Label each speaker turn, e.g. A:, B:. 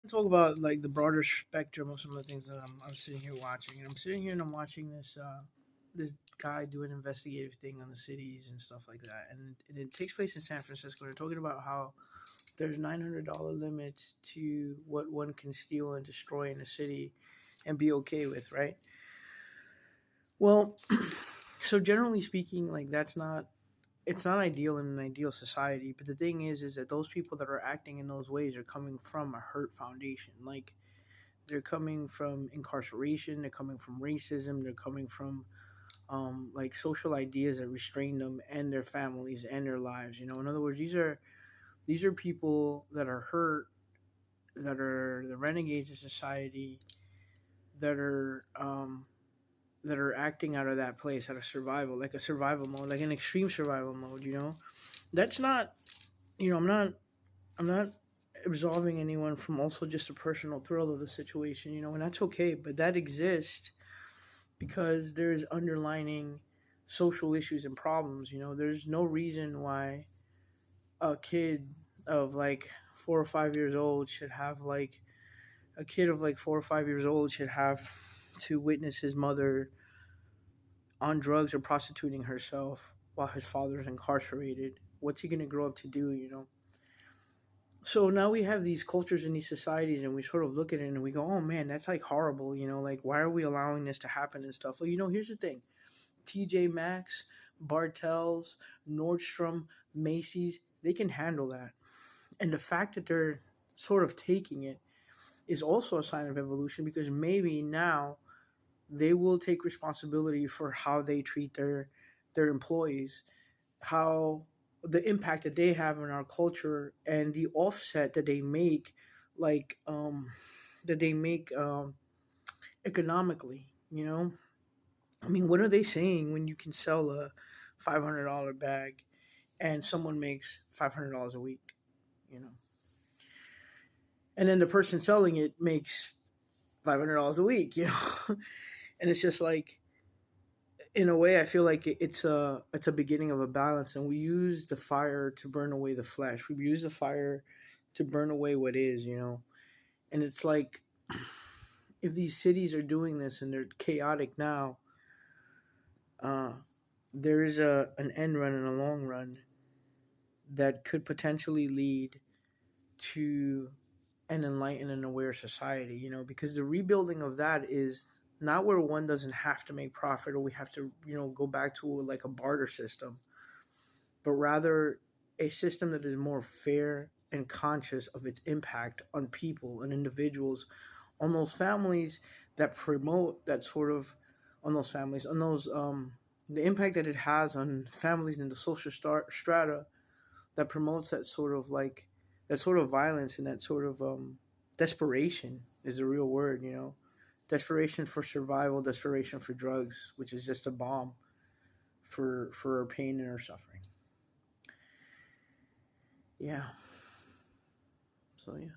A: Talk about like the broader spectrum of some of the things that I'm sitting here watching. And I'm sitting here and I'm watching this guy do an investigative thing on the cities and stuff like that. And it takes place in San Francisco. They're talking about how there's $900 limits to what one can steal and destroy in a city and be okay with, right? Well, so generally speaking, like that's not it's not ideal in an ideal society. But the thing is that those people that are acting in those ways are coming from a hurt foundation. Like they're coming from incarceration, they're coming from racism, they're coming from like social ideas that restrain them and their families and their lives. You know, in other words, these are people that are hurt, that are the renegades of society, that are acting out of that place, out of survival, like a survival mode, like an extreme survival mode. You know, that's not. You know, I'm not absolving anyone from also just a personal thrill of the situation. You know, and that's okay, but that exists because there's underlining social issues and problems. You know, there's no reason why a kid of like 4 or 5 years old should have like a kid of like 4 or 5 years old should have to witness his mother on drugs or prostituting herself while his father is incarcerated. What's he gonna grow up to do? You know. So now we have these cultures in these societies, and we sort of look at it and we go, "Oh man, that's like horrible." You know, like why are we allowing this to happen and stuff? Well, you know, here's the thing: TJ Maxx, Bartels, Nordstrom, Macy's, they can handle that. And the fact that they're sort of taking it is also a sign of evolution because maybe now they will take responsibility for how they treat their employees, how the impact that they have in our culture and the offset that they make like that they make economically, you know? I mean, what are they saying when you can sell a $500 bag and someone makes $500 a week, you know? And then the person selling it makes $500 a week, you know? And it's just like, in a way, I feel like it's a beginning of a balance, and we use the fire to burn away the flesh. We use the fire to burn away what is, you know? And it's like, if these cities are doing this and they're chaotic now, uh, there is an end run and a long run that could potentially lead to an enlightened and aware society, you know, because the rebuilding of that is not where one doesn't have to make profit or we have to, you know, go back to like a barter system, but rather a system that is more fair and conscious of its impact on people and individuals, on those families that promote that sort of, on those families, on those, the impact that it has on families in the social strata that promotes that sort of like that sort of violence and that sort of desperation is the real word, you know. Desperation for survival, desperation for drugs, which is just a bomb for our pain and our suffering. Yeah. So yeah.